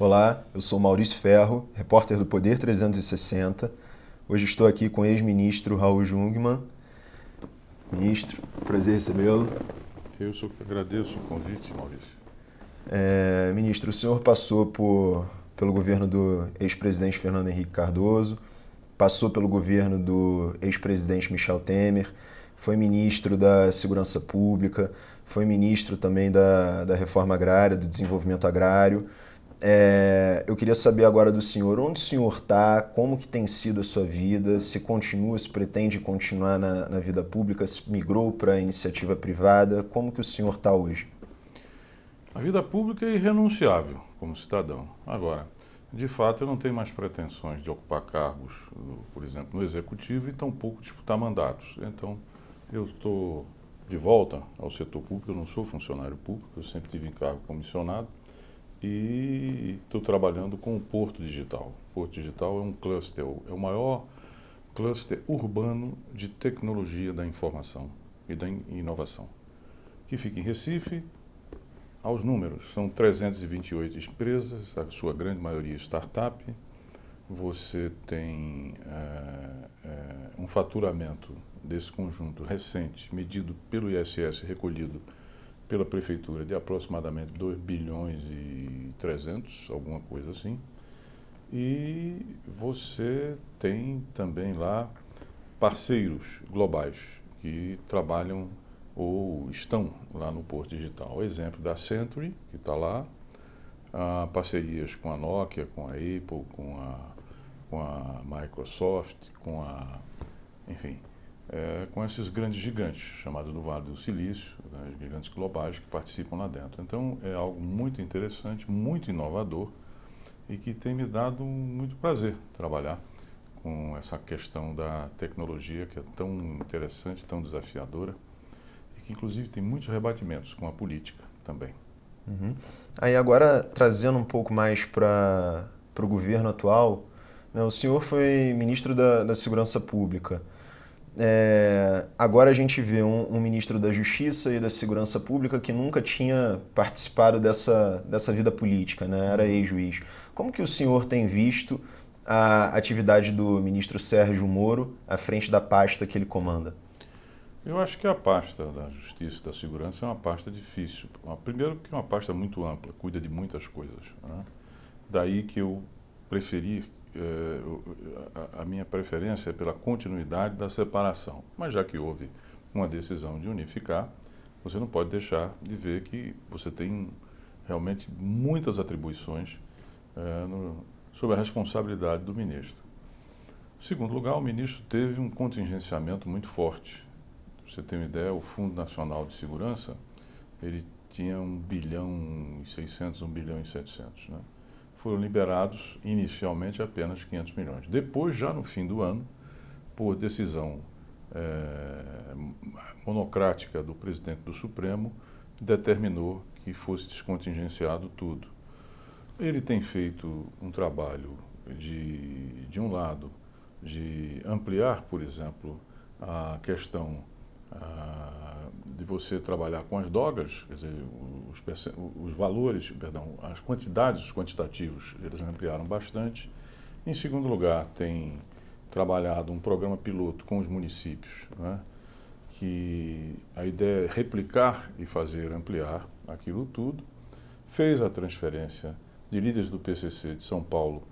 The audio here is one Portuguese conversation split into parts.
Olá, eu sou Maurício Ferro, repórter do Poder 360. Hoje estou aqui com o ex-ministro Raul Jungmann. Ministro, prazer recebê-lo. Eu só que agradeço o convite, Maurício. Ministro, o senhor passou pelo governo do ex-presidente Fernando Henrique Cardoso, passou pelo governo do ex-presidente Michel Temer, foi ministro da Segurança Pública, foi ministro também da Reforma Agrária, do Desenvolvimento Agrário. Eu queria saber agora do senhor, onde o senhor está, como que tem sido a sua vida, se continua, se pretende continuar na vida pública, se migrou para a iniciativa privada, como que o senhor está hoje? A vida pública é irrenunciável como cidadão. Agora, de fato, eu não tenho mais pretensões de ocupar cargos, por exemplo, no Executivo e tampouco disputar mandatos. Então, eu estou de volta ao setor público, eu não sou funcionário público, eu sempre tive em cargo comissionado e estou trabalhando com o Porto Digital. O Porto Digital é um cluster, é o maior cluster urbano de tecnologia da informação e da inovação, que fica em Recife. Aos números, são 328 empresas, a sua grande maioria startup. Você tem um faturamento desse conjunto recente, medido pelo ISS, recolhido pela Prefeitura, de aproximadamente 2 bilhões e 300, alguma coisa assim. E você tem também lá parceiros globais que trabalham ou estão lá no Porto Digital. O exemplo da Century, que está lá, parcerias com a Nokia, com a Apple, com a Microsoft, com esses grandes gigantes, chamados do Vale do Silício, né, gigantes globais que participam lá dentro. Então, é algo muito interessante, muito inovador e que tem me dado muito prazer trabalhar com essa questão da tecnologia que é tão interessante, tão desafiadora, que inclusive tem muitos rebatimentos com a política também. Uhum. Aí agora, trazendo um pouco mais para o governo atual, né, o senhor foi ministro da Segurança Pública. Agora a gente vê um ministro da Justiça e da Segurança Pública que nunca tinha participado dessa vida política, né? Era ex-juiz. Como que o senhor tem visto a atividade do ministro Sérgio Moro à frente da pasta que ele comanda? Eu acho que a pasta da Justiça e da Segurança é uma pasta difícil. Primeiro porque é uma pasta muito ampla, cuida de muitas coisas, né? Daí que eu preferi, a minha preferência é pela continuidade da separação. Mas já que houve uma decisão de unificar, você não pode deixar de ver que você tem realmente muitas atribuições sob a responsabilidade do ministro. Em segundo lugar, o ministro teve um contingenciamento muito forte. Pra você ter uma ideia, o Fundo Nacional de Segurança, ele tinha 1 bilhão e 600, 1 bilhão e 700, né? Foram liberados inicialmente apenas 500 milhões. Depois, já no fim do ano, por decisão monocrática do presidente do Supremo, determinou que fosse descontingenciado tudo. Ele tem feito um trabalho de um lado, de ampliar, por exemplo, a questão de você trabalhar com as dogas, quer dizer, os valores, perdão, as quantidades, os quantitativos, eles ampliaram bastante. Em segundo lugar, tem trabalhado um programa piloto com os municípios, né, que a ideia é replicar e fazer ampliar aquilo tudo. Fez a transferência de líderes do PCC de São Paulo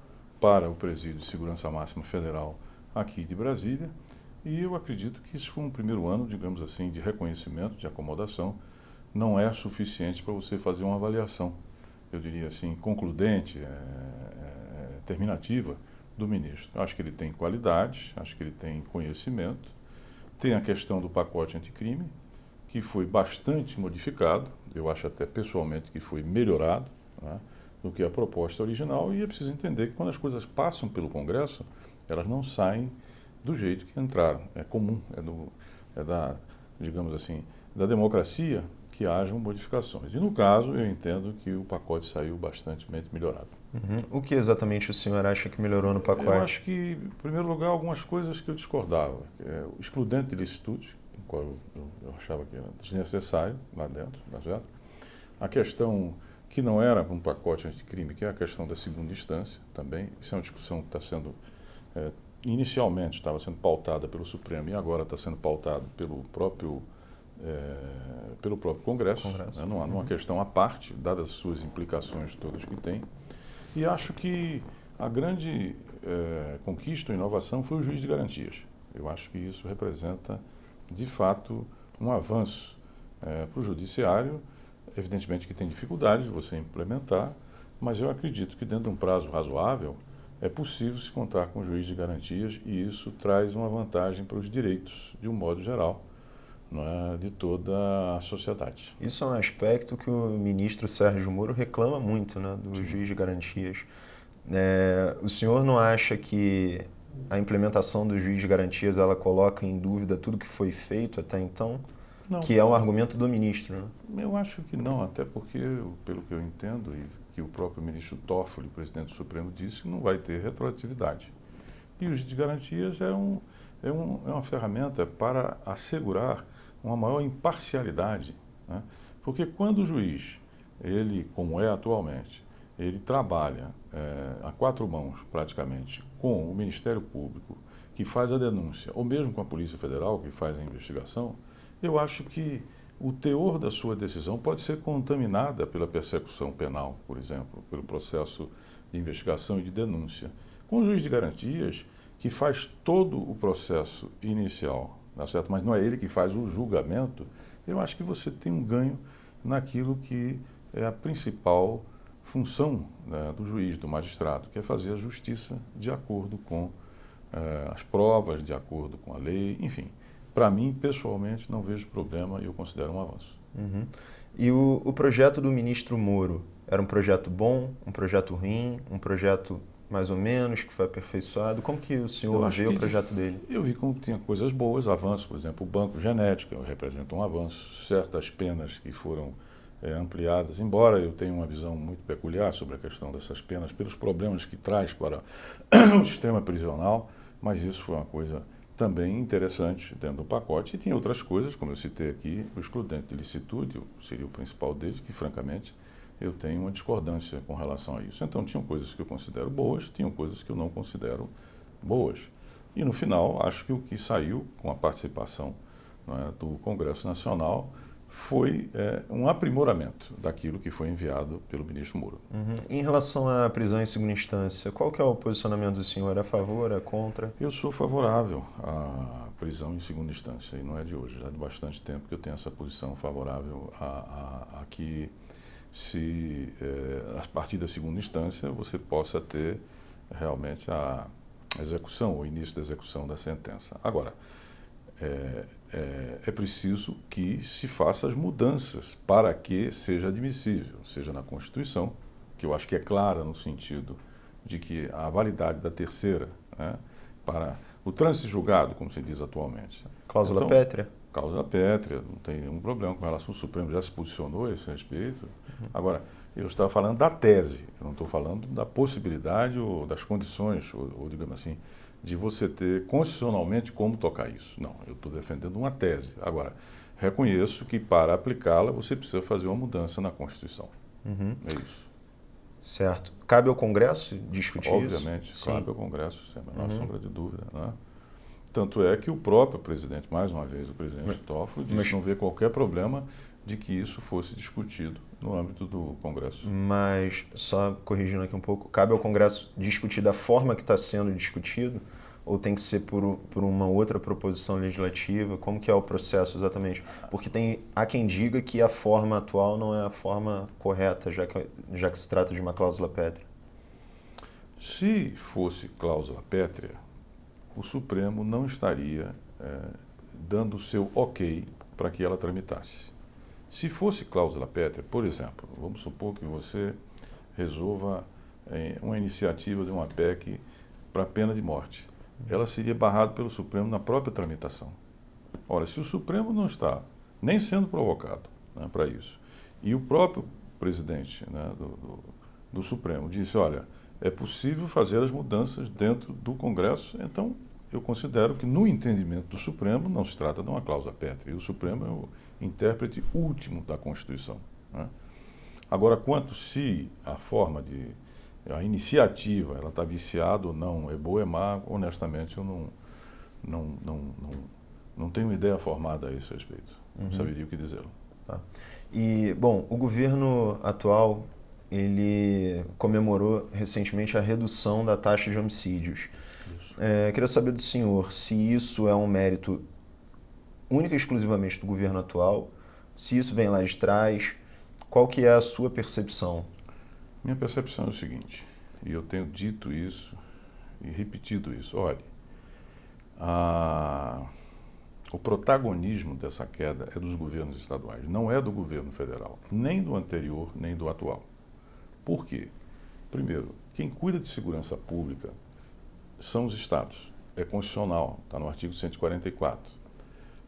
para o Presídio de Segurança Máxima Federal aqui de Brasília. E eu acredito que isso foi um primeiro ano, digamos assim, de reconhecimento, de acomodação. Não é suficiente para você fazer uma avaliação, eu diria assim, concludente, terminativa do ministro. Acho que ele tem qualidade, acho que ele tem conhecimento. Tem a questão do pacote anticrime, que foi bastante modificado. Eu acho até pessoalmente que foi melhorado, né, do que a proposta original. E é preciso entender que quando as coisas passam pelo Congresso, elas não saem do jeito que entraram. É comum, digamos assim, da democracia que hajam modificações. E no caso, eu entendo que o pacote saiu bastante melhorado. Uhum. O que exatamente o senhor acha que melhorou no pacote? Eu acho que, em primeiro lugar, algumas coisas que eu discordava. O excludente de licitude, o qual eu achava que era desnecessário lá dentro, tá certo? A questão que não era um pacote anticrime, que é a questão da segunda instância também. Isso é uma discussão que está sendo, inicialmente estava sendo pautada pelo Supremo e agora está sendo pautada pelo próprio Congresso. Né? Não há uma questão à parte, dadas as suas implicações todas que tem. E acho que a grande conquista ou inovação foi o juiz de garantias. Eu acho que isso representa, de fato, um avanço para o judiciário. Evidentemente que tem dificuldade de você implementar, mas eu acredito que dentro de um prazo razoável é possível se contar com o juiz de garantias e isso traz uma vantagem para os direitos, de um modo geral, não é, de toda a sociedade. Isso é um aspecto que o ministro Sérgio Moro reclama muito, né, do juiz de garantias. O senhor não acha que a implementação do juiz de garantias ela coloca em dúvida tudo que foi feito até então? Não, que é um argumento do ministro, né? Eu acho que não, até porque, pelo que eu entendo, e que o próprio ministro Toffoli, presidente do Supremo, disse, não vai ter retroatividade. E o juiz de garantias é uma ferramenta para assegurar uma maior imparcialidade, né? Porque quando o juiz, ele, como é atualmente, ele trabalha a quatro mãos, praticamente, com o Ministério Público, que faz a denúncia, ou mesmo com a Polícia Federal, que faz a investigação, eu acho que o teor da sua decisão pode ser contaminada pela persecução penal, por exemplo, pelo processo de investigação e de denúncia. Com o juiz de garantias, que faz todo o processo inicial, tá certo? Mas não é ele que faz o julgamento, eu acho que você tem um ganho naquilo que é a principal função, né, do juiz, do magistrado, que é fazer a justiça de acordo com as provas, de acordo com a lei, enfim. Para mim, pessoalmente, não vejo problema e eu considero um avanço. Uhum. E o projeto do ministro Moro era um projeto bom, um projeto ruim, um projeto mais ou menos, que foi aperfeiçoado? Como que o senhor vê o projeto dele? Eu vi como tinha coisas boas, avanços, por exemplo, o banco genético representa um avanço, certas penas que foram ampliadas, embora eu tenha uma visão muito peculiar sobre a questão dessas penas, pelos problemas que traz para o sistema prisional, mas isso foi uma coisa também interessante dentro do pacote. E tinha outras coisas, como eu citei aqui, o excludente de licitude seria o principal deles, que francamente eu tenho uma discordância com relação a isso. Então tinham coisas que eu considero boas, tinham coisas que eu não considero boas. E no final, acho que o que saiu com a participação, né, do Congresso Nacional foi um aprimoramento daquilo que foi enviado pelo ministro Moro. Uhum. Em relação à prisão em segunda instância, qual que é o posicionamento do senhor? É a favor, é contra? Eu sou favorável à prisão em segunda instância, e não é de hoje, já de bastante tempo que eu tenho essa posição favorável a que, se a partir da segunda instância, você possa ter realmente a execução, o início da execução da sentença. Agora, é preciso que se faça as mudanças para que seja admissível, seja na Constituição, que eu acho que é clara no sentido de que a validade da terceira, né, para o trânsito julgado, como se diz atualmente. Cláusula pétrea? Cláusula pétrea, não tem nenhum problema com relação ao Supremo, já se posicionou a esse respeito. Agora, eu estava falando da tese, eu não estou falando da possibilidade ou das condições, ou digamos assim, de você ter constitucionalmente como tocar isso. Não, eu estou defendendo uma tese. Agora, reconheço que para aplicá-la você precisa fazer uma mudança na Constituição. Uhum. É isso. Certo. Cabe ao Congresso discutir isso? Obviamente, cabe ao Congresso, sem a menor sombra de dúvida, né? Tanto é que o próprio presidente, mais uma vez, o presidente Toffoli, disse que não vê qualquer problema de que isso fosse discutido no âmbito do Congresso. Mas, só corrigindo aqui um pouco, cabe ao Congresso discutir da forma que está sendo discutido? Ou tem que ser por uma outra proposição legislativa? Como que é o processo exatamente? Porque há quem diga que a forma atual não é a forma correta, já que se trata de uma cláusula pétrea. Se fosse cláusula pétrea, o Supremo não estaria dando o seu ok para que ela tramitasse. Se fosse cláusula pétrea, por exemplo, vamos supor que você resolva uma iniciativa de uma PEC para pena de morte. Ela seria barrada pelo Supremo na própria tramitação. Ora, se o Supremo não está nem sendo provocado, né, para isso, e o próprio presidente, né, do Supremo disse, olha, é possível fazer as mudanças dentro do Congresso, então eu considero que no entendimento do Supremo não se trata de uma cláusula pétrea, e o Supremo é o intérprete último da Constituição, né? Agora, quanto se a iniciativa, ela está viciada ou não, é boa ou é má, honestamente, eu não tenho ideia formada a esse respeito. Não saberia o que dizer. Tá. E, bom, o governo atual, ele comemorou recentemente a redução da taxa de homicídios. Queria saber do senhor se isso é um mérito único e exclusivamente do governo atual, se isso vem lá de trás, qual que é a sua percepção? Minha percepção é o seguinte, e eu tenho dito isso e repetido isso, olhe, o protagonismo dessa queda é dos governos estaduais, não é do governo federal, nem do anterior, nem do atual. Por quê? Primeiro, quem cuida de segurança pública são os estados, é constitucional, está no artigo 144.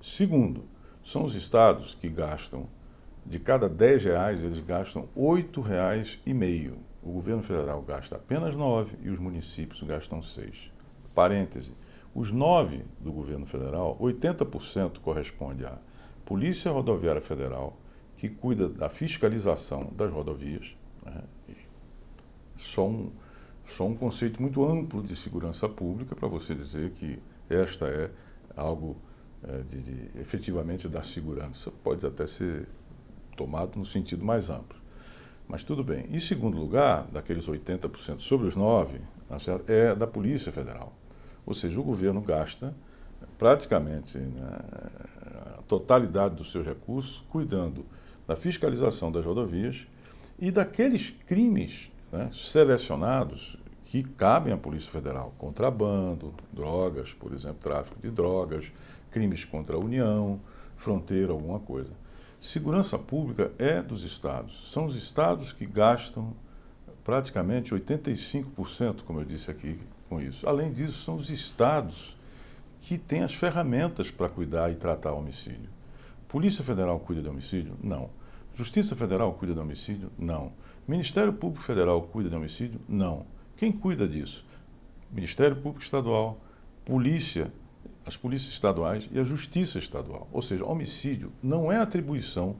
Segundo, são os estados que gastam, de cada R$10, eles gastam R$8,50. O governo federal gasta apenas 9 e os municípios gastam 6. Parêntese, os 9 do governo federal, 80% corresponde à Polícia Rodoviária Federal, que cuida da fiscalização das rodovias, né? Só um conceito muito amplo de segurança pública para você dizer que esta é algo efetivamente da segurança. Pode até ser tomado no sentido mais amplo. Mas tudo bem. Em segundo lugar, daqueles 80% sobre os 9, é da Polícia Federal. Ou seja, o governo gasta praticamente, né, a totalidade dos seus recursos cuidando da fiscalização das rodovias e daqueles crimes, né, selecionados que cabem à Polícia Federal. Contrabando, drogas, por exemplo, tráfico de drogas, crimes contra a União, fronteira, alguma coisa. Segurança pública é dos estados. São os estados que gastam praticamente 85%, como eu disse aqui, com isso. Além disso, são os estados que têm as ferramentas para cuidar e tratar homicídio. Polícia Federal cuida de homicídio? Não. Justiça Federal cuida de homicídio? Não. Ministério Público Federal cuida de homicídio? Não. Quem cuida disso? Ministério Público Estadual, polícia, as polícias estaduais e a Justiça Estadual. Ou seja, homicídio não é atribuição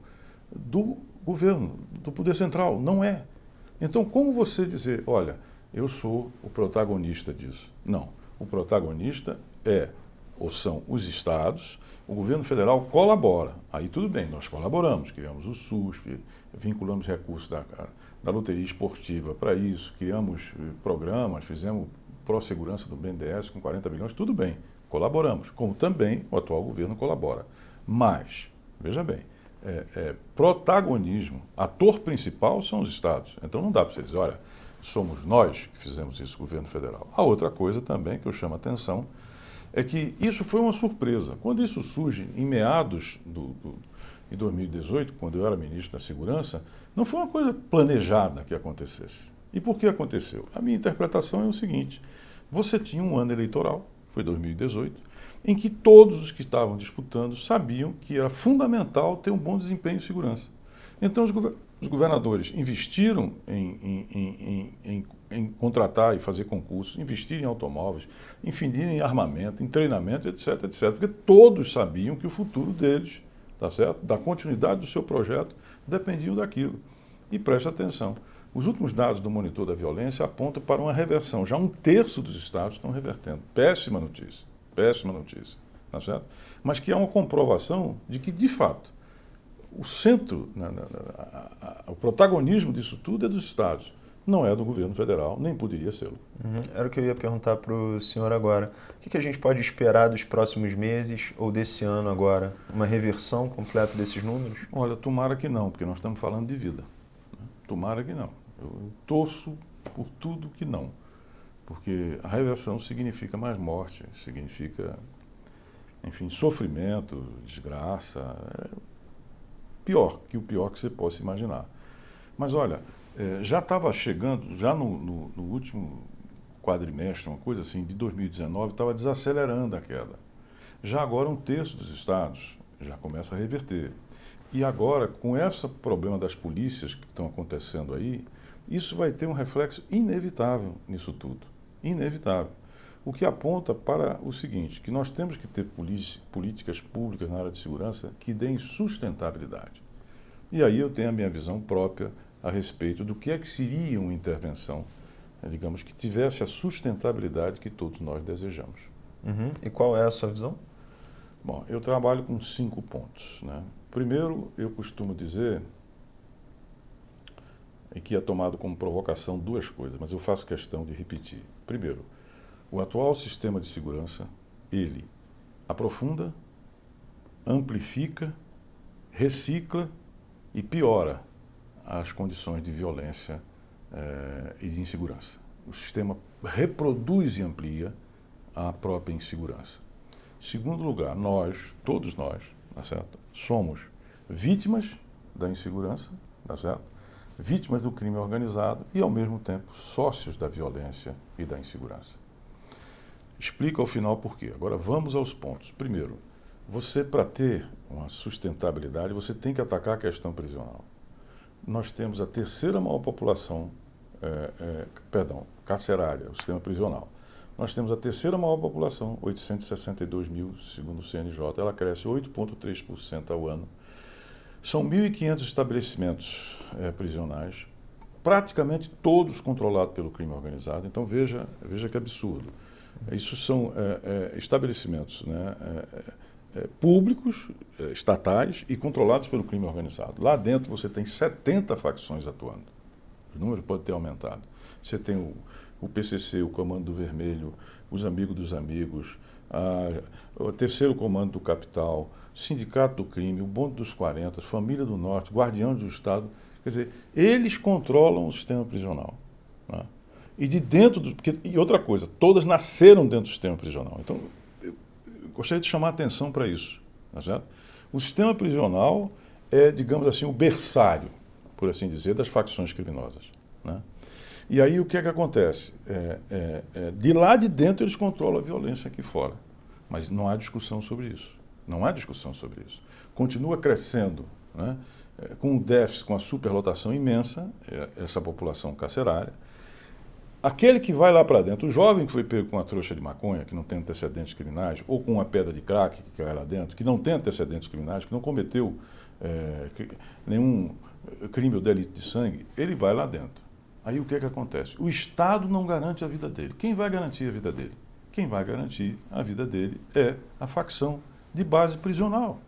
do governo, do poder central, não é. Então, como você dizer, olha, eu sou o protagonista disso? Não. O protagonista ou são os estados, o governo federal colabora. Aí tudo bem, nós colaboramos, criamos o SUSP, vinculamos recursos da loteria esportiva para isso, criamos programas, fizemos pró-segurança do BNDES com 40 bilhões, tudo bem, colaboramos, como também o atual governo colabora. Mas, veja bem, protagonismo, ator principal são os estados. Então não dá para você dizer, olha, somos nós que fizemos isso, governo federal. A outra coisa também que eu chamo a atenção é que isso foi uma surpresa. Quando isso surge em meados de 2018, quando eu era ministro da Segurança, não foi uma coisa planejada que acontecesse. E por que aconteceu? A minha interpretação é o seguinte, você tinha um ano eleitoral, foi 2018, em que todos os que estavam disputando sabiam que era fundamental ter um bom desempenho em segurança. Então os governadores investiram em contratar e fazer concursos, investir em automóveis, investir em armamento, em treinamento, etc, etc. Porque todos sabiam que o futuro deles, tá certo? Da continuidade do seu projeto, dependiam daquilo. E preste atenção, os últimos dados do Monitor da Violência apontam para uma reversão. Já 1/3 dos estados estão revertendo. Péssima notícia, tá certo? Mas que é uma comprovação de que, de fato, o centro, o protagonismo disso tudo é dos estados, não é do governo federal, nem poderia ser. Era o que eu ia perguntar para o senhor agora. O que a gente pode esperar dos próximos meses ou desse ano agora? Uma reversão completa desses números? Olha, tomara que não, porque nós estamos falando de vida. Tomara que não. Eu torço por tudo que não. Porque a reversão significa mais morte, significa, enfim, sofrimento, desgraça. O pior que você possa imaginar. Mas olha, já estava chegando, já no último quadrimestre, uma coisa assim, de 2019, estava desacelerando a queda. Já agora 1/3 dos estados já começa a reverter. E agora, com esse problema das polícias que estão acontecendo aí, isso vai ter um reflexo inevitável nisso tudo. Inevitável. O que aponta para o seguinte, que nós temos que ter políticas públicas na área de segurança que deem sustentabilidade. E aí eu tenho a minha visão própria a respeito do que é que seria uma intervenção, digamos, que tivesse a sustentabilidade que todos nós desejamos. Uhum. E qual é a sua visão? Bom, eu trabalho com 5 pontos, né? Primeiro, eu costumo dizer, e que é tomado como provocação 2 coisas, mas eu faço questão de repetir. Primeiro, o atual sistema de segurança, ele aprofunda, amplifica, recicla e piora as condições de violência e de insegurança. O sistema reproduz e amplia a própria insegurança. Segundo lugar, todos nós, tá certo? Somos vítimas da insegurança, tá certo? Vítimas do crime organizado e, ao mesmo tempo, sócios da violência e da insegurança. Explico ao final por quê. Agora vamos aos pontos. Primeiro, você, para ter uma sustentabilidade, você tem que atacar a questão prisional. Nós temos a terceira maior população, carcerária, o sistema prisional. Nós temos a terceira maior população, 862 mil, segundo o CNJ. Ela cresce 8,3% ao ano. São 1.500 estabelecimentos prisionais, praticamente todos controlados pelo crime organizado. Então veja que absurdo. Isso são estabelecimentos, né, públicos, estatais e controlados pelo crime organizado. Lá dentro você tem 70 facções atuando. O número pode ter aumentado. Você tem o PCC, o Comando do Vermelho, os Amigos dos Amigos, o Terceiro Comando do Capital, Sindicato do Crime, o Bonde dos 40, Família do Norte, Guardiões do Estado. Quer dizer, eles controlam o sistema prisional, né? E de dentro e outra coisa, todas nasceram dentro do sistema prisional. Então, eu gostaria de chamar a atenção para isso, tá certo? O sistema prisional é, digamos assim, o berçário, por assim dizer, das facções criminosas, né? E aí o que é que acontece? De lá de dentro eles controlam a violência aqui fora, mas não há discussão sobre isso. Não há discussão sobre isso. Continua crescendo, né? Com um déficit, com a superlotação imensa, essa população carcerária. Aquele que vai lá para dentro, o jovem que foi pego com uma trouxa de maconha, que não tem antecedentes criminais, ou com uma pedra de crack que cai lá dentro, que não tem antecedentes criminais, que não cometeu nenhum crime ou delito de sangue, ele vai lá dentro. Aí o que é que acontece? O Estado não garante a vida dele. Quem vai garantir a vida dele? Quem vai garantir a vida dele é a facção de base prisional.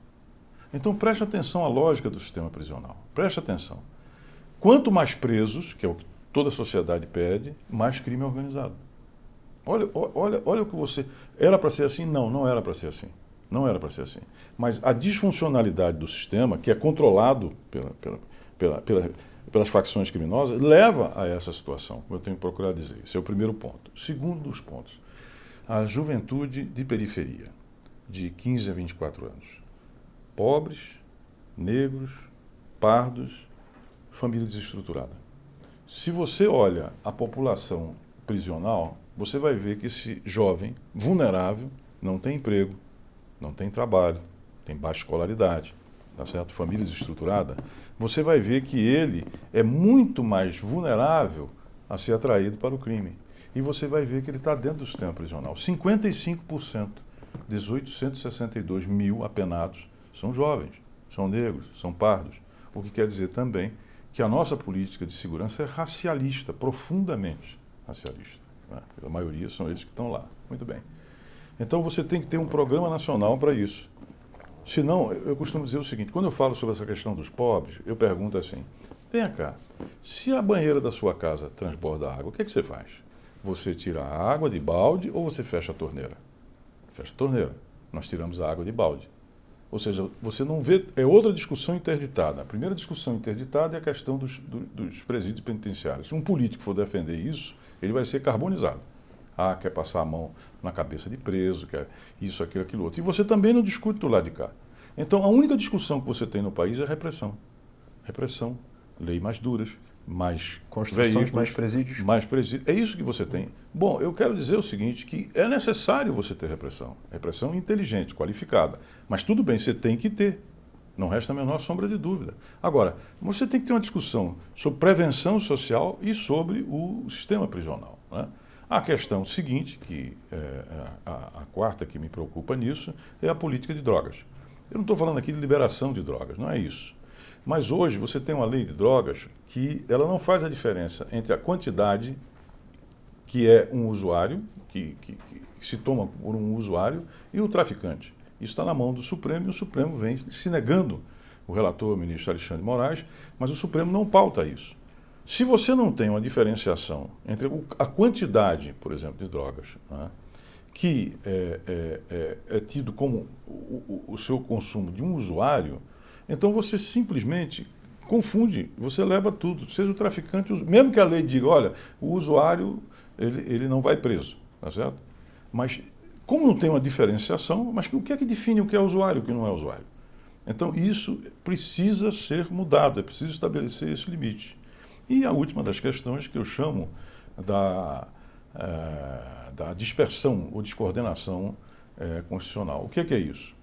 Então preste atenção à lógica do sistema prisional. Preste atenção. Quanto mais presos, que é o que toda a sociedade pede, mais crime organizado. Olha o que você... Era para ser assim? Não, não era para ser assim. Não era para ser assim. Mas a disfuncionalidade do sistema, que é controlado pelas facções criminosas, leva a essa situação, como eu tenho procurado dizer. Esse é o primeiro ponto. Segundo dos pontos, a juventude de periferia, de 15 a 24 anos. Pobres, negros, pardos, família desestruturada. Se você olha a população prisional, você vai ver que esse jovem vulnerável não tem emprego, não tem trabalho, tem baixa escolaridade, tá certo? Família desestruturada, você vai ver que ele é muito mais vulnerável a ser atraído para o crime. E você vai ver que ele está dentro do sistema prisional. 55% dos 862 mil apenados são jovens, são negros, são pardos. O que quer dizer também que a nossa política de segurança é racialista, profundamente racialista, né? A maioria são eles que estão lá. Muito bem. Então você tem que ter um programa nacional para isso. Senão, eu costumo dizer o seguinte, quando eu falo sobre essa questão dos pobres, eu pergunto assim, vem cá, se a banheira da sua casa transborda água, o que é que você faz? Você tira a água de balde ou você fecha a torneira? Fecha a torneira. Nós tiramos a água de balde. Ou seja, você não vê... É outra discussão interditada. A primeira discussão interditada é a questão dos presídios penitenciários. Se um político for defender isso, ele vai ser carbonizado. Ah, quer passar a mão na cabeça de preso, quer isso, aquilo, aquilo outro. E você também não discute do lado de cá. Então, a única discussão que você tem no país é repressão. Repressão, lei mais duras, mais construção de mais presídios. Mais presídios. É isso que você tem. Bom, eu quero dizer o seguinte, que é necessário você ter repressão. Repressão inteligente, qualificada. Mas tudo bem, você tem que ter. Não resta a menor sombra de dúvida. Agora, você tem que ter uma discussão sobre prevenção social e sobre o sistema prisional, né? A questão seguinte, que a quarta que me preocupa nisso, é a política de drogas. Eu não estou falando aqui de liberação de drogas, não é isso. Mas hoje você tem uma lei de drogas que ela não faz a diferença entre a quantidade que é um usuário, que se toma por um usuário, e o traficante. Isso está na mão do Supremo e o Supremo vem se negando, o relator, o ministro Alexandre de Moraes, mas o Supremo não pauta isso. Se você não tem uma diferenciação entre a quantidade, por exemplo, de drogas, né, que é tido como o seu consumo de um usuário, então você simplesmente confunde, você leva tudo, seja o traficante, mesmo que a lei diga, olha, o usuário ele não vai preso, tá certo? Mas como não tem uma diferenciação, mas o que é que define o que é usuário e o que não é usuário? Então isso precisa ser mudado, é preciso estabelecer esse limite. E a última das questões que eu chamo da dispersão ou descoordenação constitucional. O que é isso?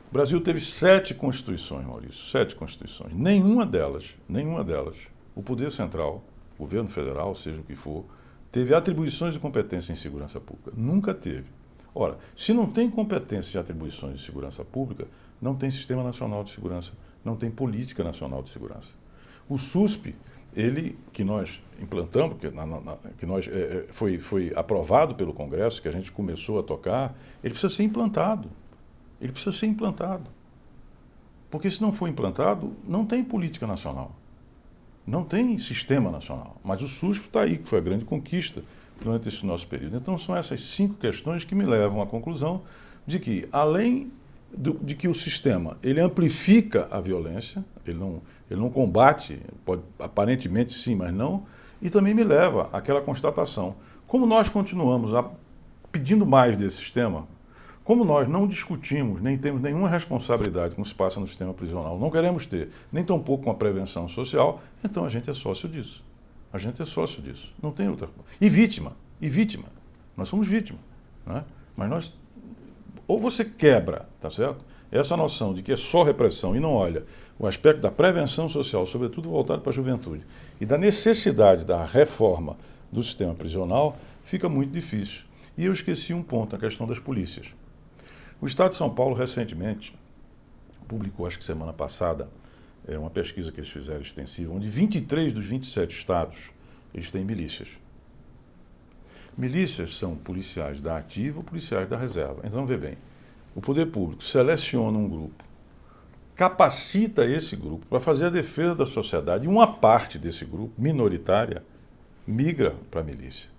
O Brasil teve 7 constituições, Maurício, 7 constituições. Nenhuma delas, o poder central, o governo federal, seja o que for, teve atribuições de competência em segurança pública. Nunca teve. Ora, se não tem competência e atribuições de segurança pública, não tem Sistema Nacional de Segurança, não tem Política Nacional de Segurança. O SUSP, ele que nós implantamos, foi aprovado pelo Congresso, que a gente começou a tocar, ele precisa ser implantado. Ele precisa ser implantado. Porque se não for implantado, não tem política nacional. Não tem sistema nacional. Mas o SUSP está aí, que foi a grande conquista durante esse nosso período. Então são essas 5 questões que me levam à conclusão de que, além de que o sistema ele amplifica a violência, ele não combate, pode, aparentemente sim, mas não, e também me leva àquela constatação. Como nós continuamos pedindo mais desse sistema, como nós não discutimos, nem temos nenhuma responsabilidade com o que se passa no sistema prisional, não queremos ter, nem tampouco com a prevenção social, então a gente é sócio disso. A gente é sócio disso. Não tem outra coisa. E vítima. Nós somos vítima. Né? Mas nós... Ou você quebra, tá certo? Essa noção de que é só repressão e não olha o aspecto da prevenção social, sobretudo voltado para a juventude, e da necessidade da reforma do sistema prisional, fica muito difícil. E eu esqueci um ponto, a questão das polícias. O Estado de São Paulo, recentemente, publicou, acho que semana passada, uma pesquisa que eles fizeram extensiva, onde 23 dos 27 estados, eles têm milícias. Milícias são policiais da ativa ou policiais da reserva. Então, vê bem, o poder público seleciona um grupo, capacita esse grupo para fazer a defesa da sociedade, e uma parte desse grupo, minoritária, migra para a milícia.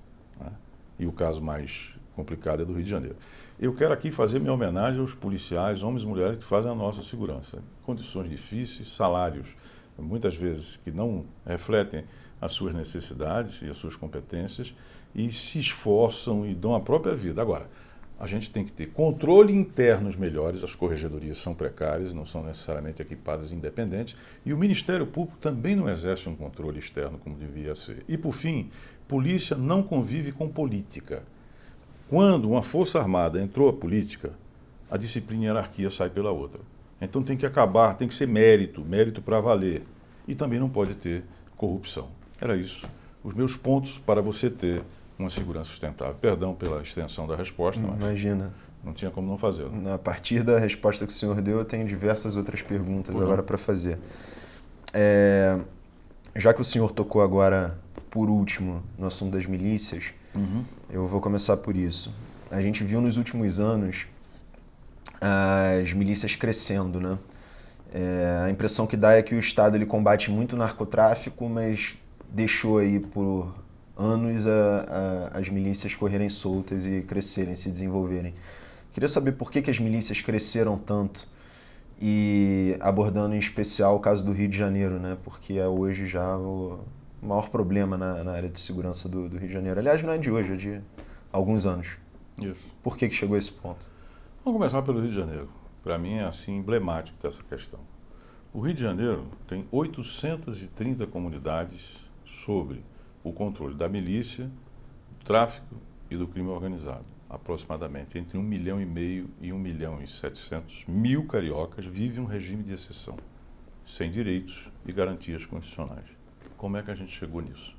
Né? E o caso mais complicado é do Rio de Janeiro. Eu quero aqui fazer minha homenagem aos policiais, homens e mulheres que fazem a nossa segurança. Condições difíceis, salários, muitas vezes que não refletem as suas necessidades e as suas competências, e se esforçam e dão a própria vida. Agora, a gente tem que ter controle internos melhores, as corregedorias são precárias, não são necessariamente equipadas e independentes, e o Ministério Público também não exerce um controle externo como devia ser. E, por fim, polícia não convive com política. Quando uma força armada entrou à política, a disciplina e a hierarquia sai pela outra. Então tem que acabar, tem que ser mérito para valer. E também não pode ter corrupção. Era isso. Os meus pontos para você ter uma segurança sustentável. Perdão pela extensão da resposta. Imagina. Não tinha como não fazê-lo. A partir da resposta que o senhor deu, eu tenho diversas outras perguntas agora para fazer. Já que o senhor tocou agora, por último, no assunto das milícias, eu vou começar por isso. A gente viu nos últimos anos as milícias crescendo, né? A impressão que dá é que o Estado ele combate muito o narcotráfico, mas deixou aí por anos as milícias correrem soltas e crescerem, se desenvolverem. Queria saber por que as milícias cresceram tanto e abordando em especial o caso do Rio de Janeiro, né? Porque é hoje já o maior problema na área de segurança do Rio de Janeiro. Aliás, não é de hoje, é de alguns anos. Isso. Por que chegou a esse ponto? Vamos começar pelo Rio de Janeiro. Para mim é assim emblemático dessa questão. O Rio de Janeiro tem 830 comunidades sobre o controle da milícia, do tráfico e do crime organizado. Aproximadamente entre 1,5 milhão e 1.700.000 cariocas vivem um regime de exceção, sem direitos e garantias constitucionais. Como é que a gente chegou nisso?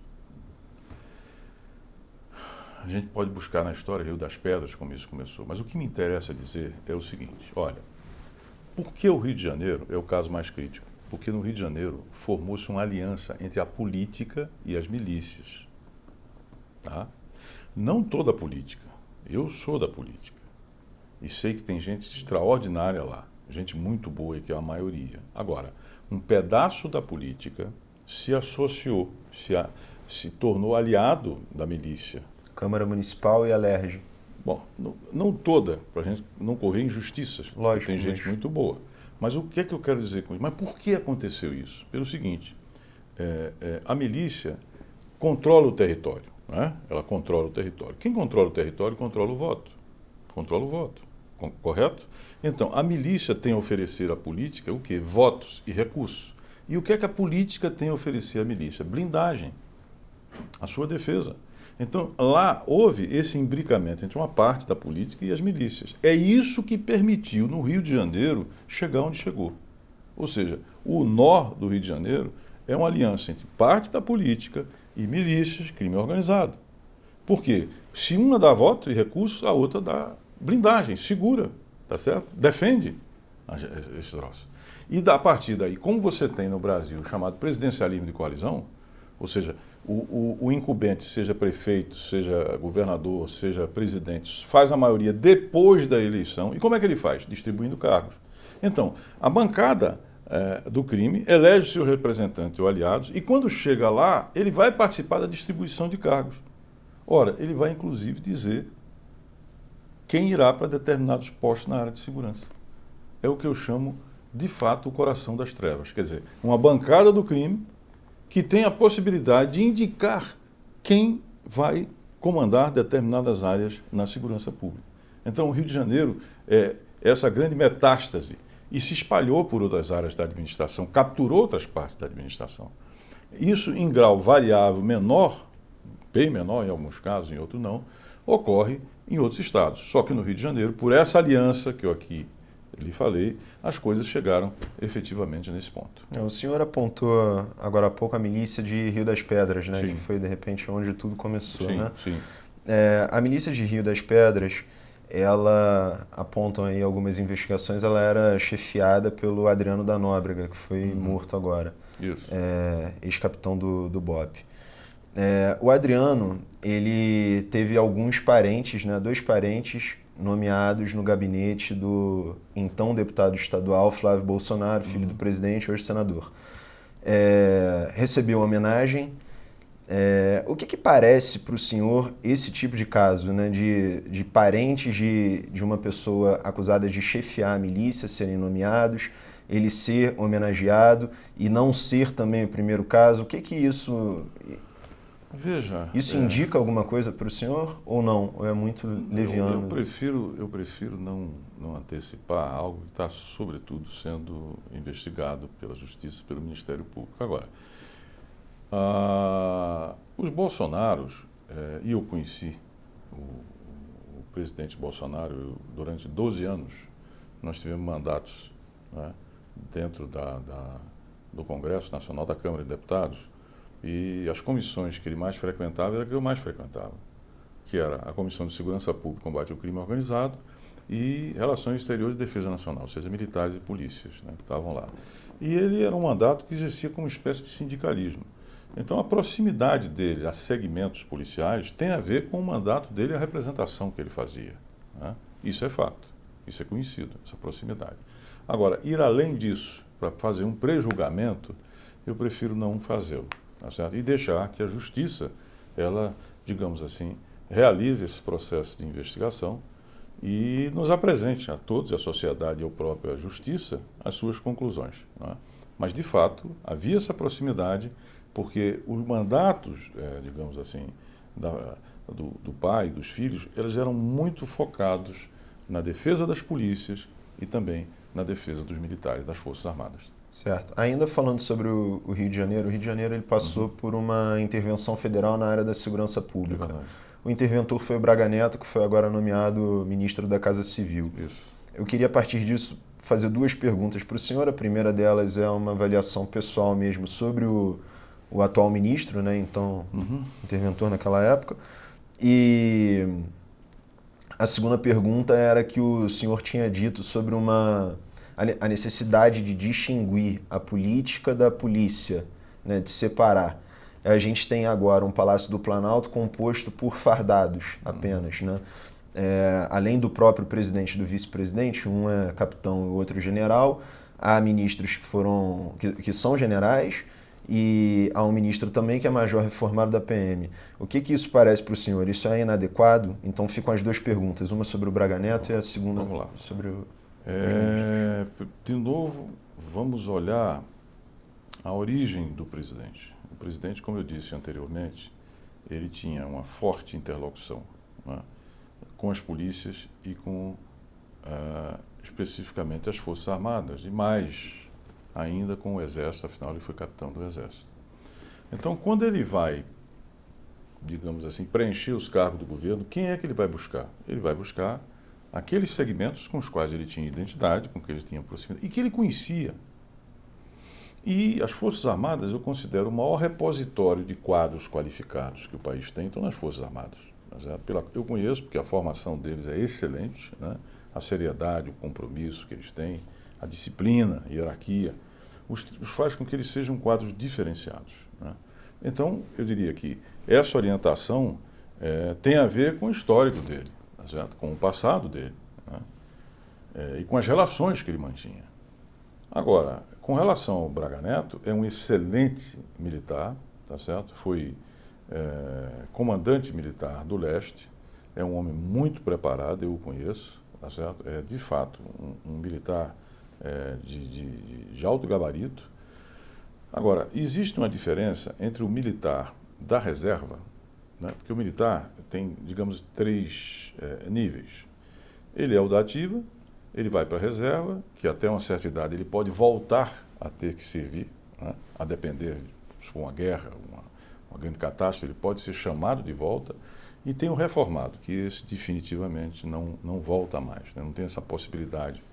A gente pode buscar na história Rio das Pedras como isso começou, mas o que me interessa dizer é o seguinte, olha, por que o Rio de Janeiro é o caso mais crítico? porque no Rio de Janeiro formou-se uma aliança entre a política e as milícias. Tá? Não toda a política. Eu sou da política. E sei que tem gente extraordinária lá. Gente muito boa, que é a maioria. Agora, um pedaço da política se associou, se tornou aliado da milícia. Câmara Municipal e Alerj. Bom, não toda, para a gente não correr injustiças. Lógico, tem gente muito boa. Mas o que é que eu quero dizer com isso? Mas por que aconteceu isso? Pelo seguinte, a milícia controla o território. Né? Ela controla o território. Quem controla o território controla o voto. Controla o voto. Correto? Então, a milícia tem a oferecer à política o quê? Votos e recursos. E o que é que a política tem a oferecer à milícia? Blindagem. A sua defesa. Então, lá houve esse imbricamento entre uma parte da política e as milícias. É isso que permitiu, no Rio de Janeiro, chegar onde chegou. Ou seja, o nó do Rio de Janeiro é uma aliança entre parte da política e milícias, crime organizado. Por quê? Se uma dá voto e recursos, a outra dá blindagem, segura, tá certo? Defende esse troço. E a partir daí, como você tem no Brasil o chamado presidencialismo de coalizão, ou seja, o incumbente, seja prefeito, seja governador, seja presidente, faz a maioria depois da eleição. E como é que ele faz? Distribuindo cargos. Então, a bancada do crime elege seu representante ou aliados e quando chega lá, ele vai participar da distribuição de cargos. Ora, ele vai inclusive dizer quem irá para determinados postos na área de segurança. É o que eu chamo, de fato, o coração das trevas. Quer dizer, uma bancada do crime que tem a possibilidade de indicar quem vai comandar determinadas áreas na segurança pública. Então, o Rio de Janeiro é essa grande metástase e se espalhou por outras áreas da administração, capturou outras partes da administração. Isso, em grau variável menor, bem menor em alguns casos, em outros não, ocorre em outros estados. Só que no Rio de Janeiro, por essa aliança que eu aqui lhe falei, as coisas chegaram efetivamente nesse ponto. O senhor apontou agora há pouco a milícia de Rio das Pedras, né? Sim. Que foi de repente onde tudo começou, Sim, né? sim. A milícia de Rio das Pedras, ela, apontam aí algumas investigações, ela era chefiada pelo Adriano da Nóbrega, que foi morto agora. Isso. Ex-capitão do BOPE. O Adriano, ele teve alguns parentes, né? 2 parentes nomeados no gabinete do então deputado estadual Flávio Bolsonaro, filho do presidente, hoje senador. Recebeu homenagem. O que parece para o senhor esse tipo de caso, né, de parentes de uma pessoa acusada de chefiar a milícia serem nomeados, ele ser homenageado e não ser também o primeiro caso? O que isso... Veja... Isso indica alguma coisa para o senhor ou não? Ou é muito leviano? Eu prefiro não antecipar algo que está, sobretudo, sendo investigado pela Justiça, pelo Ministério Público. Agora, os Bolsonaros, e eu conheci o presidente Bolsonaro durante 12 anos, nós tivemos mandatos, né, dentro do Congresso Nacional, da Câmara de Deputados, e as comissões que ele mais frequentava era a que eu mais frequentava, que era a Comissão de Segurança Pública e Combate ao Crime Organizado e Relações Exteriores e Defesa Nacional, ou seja, militares e polícias, né, que estavam lá. E ele era um mandato que exercia como uma espécie de sindicalismo. Então, a proximidade dele a segmentos policiais tem a ver com o mandato dele e a representação que ele fazia, né? Isso é fato, isso é conhecido, essa proximidade. Agora, ir além disso, para fazer um prejulgamento, eu prefiro não fazê-lo. Tá certo? E deixar que a Justiça, ela, digamos assim, realize esse processo de investigação e nos apresente a todos, a sociedade e a própria Justiça, as suas conclusões. Não é? Mas, de fato, havia essa proximidade porque os mandatos, digamos assim, do pai, dos filhos, eles eram muito focados na defesa das polícias e também na defesa dos militares, das Forças Armadas. Certo. Ainda falando sobre o Rio de Janeiro, ele passou por uma intervenção federal na área da segurança pública. É verdade. O interventor foi o Braga Neto, que foi agora nomeado ministro da Casa Civil. Isso. Eu queria, a partir disso, fazer 2 perguntas para o senhor. A primeira delas é uma avaliação pessoal mesmo sobre o atual ministro, né? Então, interventor naquela época. E a segunda pergunta era que o senhor tinha dito sobre uma a necessidade de distinguir a política da polícia, né, de separar. A gente tem agora um Palácio do Planalto composto por fardados apenas, né? Além do próprio presidente e do vice-presidente, um é capitão e o outro general, há ministros que são generais e há um ministro também que é major reformado da PM. O que isso parece para o senhor? Isso é inadequado? Então ficam as duas perguntas, uma sobre o Braga Neto e a segunda sobre o... De novo, vamos olhar a origem do presidente. O presidente, como eu disse anteriormente, ele tinha uma forte interlocução, né, com as polícias e com, especificamente, as Forças Armadas, e mais ainda com o Exército, afinal ele foi capitão do Exército. Então, quando ele vai, digamos assim, preencher os cargos do governo, quem é que ele vai buscar? Ele vai buscar aqueles segmentos com os quais ele tinha identidade, com que ele tinha proximidade e que ele conhecia. E as Forças Armadas eu considero o maior repositório de quadros qualificados que o país tem, então nas Forças Armadas. Eu conheço porque a formação deles é excelente, né? A seriedade, o compromisso que eles têm, a disciplina, a hierarquia, os faz com que eles sejam quadros diferenciados, né? Então, eu diria que essa orientação tem a ver com o histórico dele, tá certo? Com o passado dele, né? E com as relações que ele mantinha. Agora, com relação ao Braga Neto, é um excelente militar, tá certo? Foi comandante militar do Leste, é um homem muito preparado, eu o conheço, tá certo? É de fato um militar de alto gabarito. Agora, existe uma diferença entre o militar da reserva, né? Porque o militar tem, digamos, 3 níveis. Ele é o da ativa, ele vai para a reserva, que até uma certa idade ele pode voltar a ter que servir, né? A depender, se for uma guerra, uma grande catástrofe, ele pode ser chamado de volta. E tem o reformado, que esse definitivamente não volta mais, né? Não tem essa possibilidade.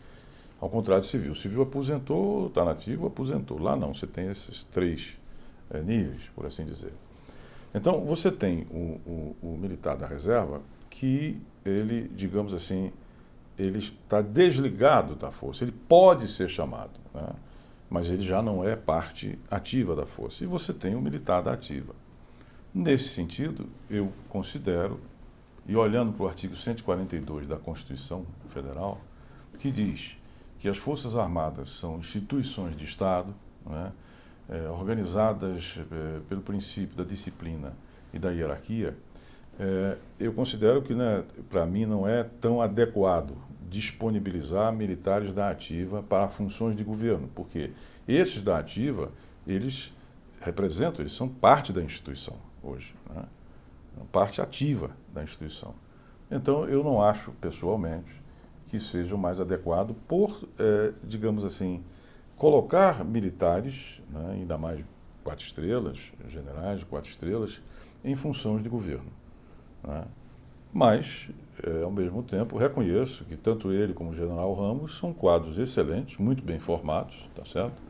Ao contrário do civil. O civil aposentou, está nativo, aposentou. Lá não, você tem esses 3 níveis, por assim dizer. Então, você tem o militar da reserva que ele, digamos assim, ele está desligado da força. Ele pode ser chamado, né? Mas ele já não é parte ativa da força. E você tem o militar da ativa. Nesse sentido, eu considero, e olhando para o artigo 142 da Constituição Federal, que diz que as Forças Armadas são instituições de Estado, né, organizadas pelo princípio da disciplina e da hierarquia, eu considero que, né, para mim, não é tão adequado disponibilizar militares da ativa para funções de governo, porque esses da ativa, eles são parte da instituição hoje, né? Parte ativa da instituição. Então, eu não acho, pessoalmente, que seja o mais adequado por, digamos assim, colocar militares, né, ainda mais 4 estrelas, generais de 4 estrelas, em funções de governo, né? Mas, ao mesmo tempo, reconheço que tanto ele como o general Ramos são quadros excelentes, muito bem formados, tá certo?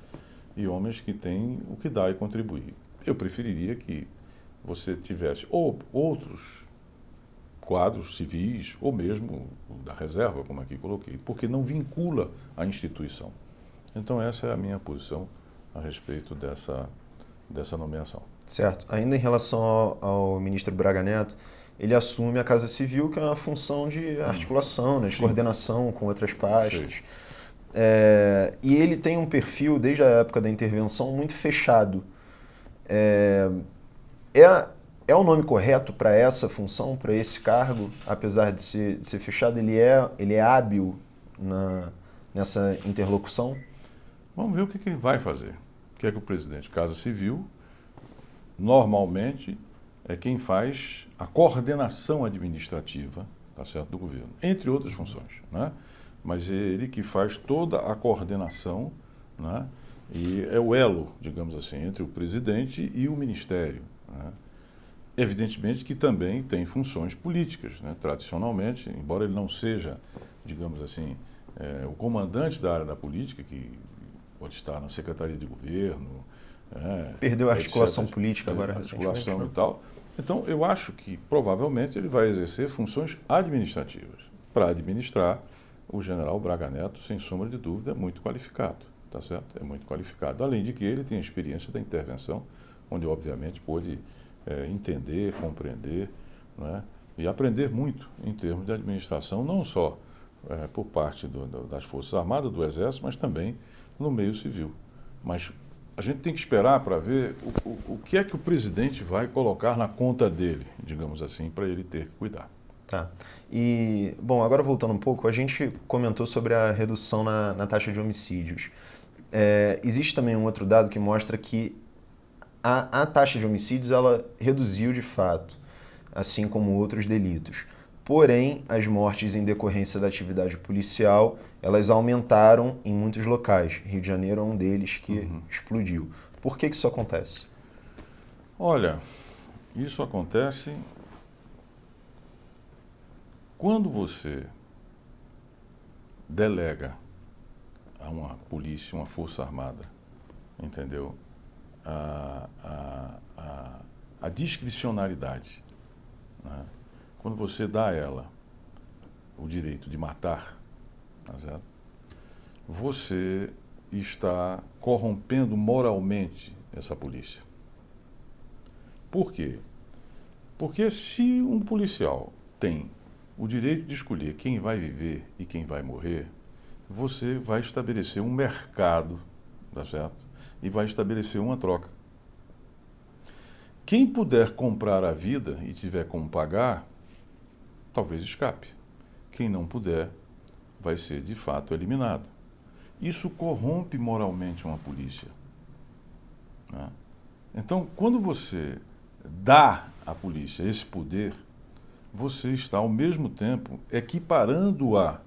E homens que têm o que dar e contribuir. Eu preferiria que você tivesse ou outros quadros civis, ou mesmo da reserva, como aqui coloquei, porque não vincula a instituição. Então, essa é a minha posição a respeito dessa nomeação. Certo. Ainda em relação ao ministro Braga Neto, ele assume a Casa Civil, que é uma função de articulação, né, de coordenação com outras pastas. E ele tem um perfil, desde a época da intervenção, muito fechado. É o nome correto para essa função, para esse cargo? Apesar de ser fechado, ele é hábil nessa interlocução? Vamos ver o que ele vai fazer. O que é que o presidente? Casa Civil, normalmente, é quem faz a coordenação administrativa, tá certo, do governo, entre outras funções, né? Mas é ele que faz toda a coordenação, né? E é o elo, digamos assim, entre o presidente e o ministério, né? Evidentemente que também tem funções políticas, né? Tradicionalmente, embora ele não seja, digamos assim, o comandante da área da política, que pode estar na Secretaria de Governo. Perdeu a articulação política agora, articulação e tal. Então, eu acho que provavelmente ele vai exercer funções administrativas para administrar o general Braga Neto, sem sombra de dúvida, é muito qualificado, tá certo? É muito qualificado. Além de que ele tem a experiência da intervenção, onde obviamente pôde entender, compreender, não é? E aprender muito em termos de administração, não só por parte das Forças Armadas, do Exército, mas também no meio civil. Mas a gente tem que esperar para ver o que é que o presidente vai colocar na conta dele, digamos assim, para ele ter que cuidar. Tá. E, bom, agora voltando um pouco, a gente comentou sobre a redução na taxa de homicídios. Existe também um outro dado que mostra que a taxa de homicídios ela reduziu de fato, assim como outros delitos. Porém, as mortes em decorrência da atividade policial, elas aumentaram em muitos locais. Rio de Janeiro é um deles que explodiu. Por que isso acontece? Olha, isso acontece quando você delega a uma polícia, uma força armada, entendeu? A discricionariedade, né? Quando você dá a ela o direito de matar, tá certo? Você está corrompendo moralmente essa polícia. Por quê? Porque se um policial tem o direito de escolher quem vai viver e quem vai morrer, você vai estabelecer um mercado, tá certo? E vai estabelecer uma troca. Quem puder comprar a vida e tiver como pagar, talvez escape. Quem não puder, vai ser de fato eliminado. Isso corrompe moralmente uma polícia, né? Então, quando você dá à polícia esse poder, você está ao mesmo tempo equiparando-a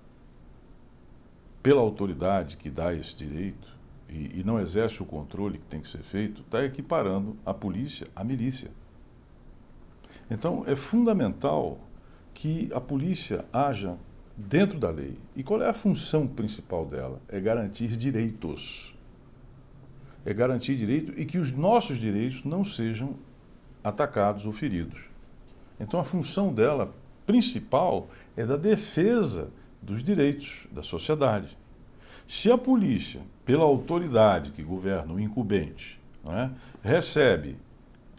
pela autoridade que dá esse direito e não exerce o controle que tem que ser feito, está equiparando a polícia à milícia. Então, é fundamental que a polícia haja dentro da lei. E qual é a função principal dela? É garantir direitos. É garantir direito e que os nossos direitos não sejam atacados ou feridos. Então, a função dela principal é da defesa dos direitos da sociedade. Se a polícia, pela autoridade que governa o incumbente, não é, recebe,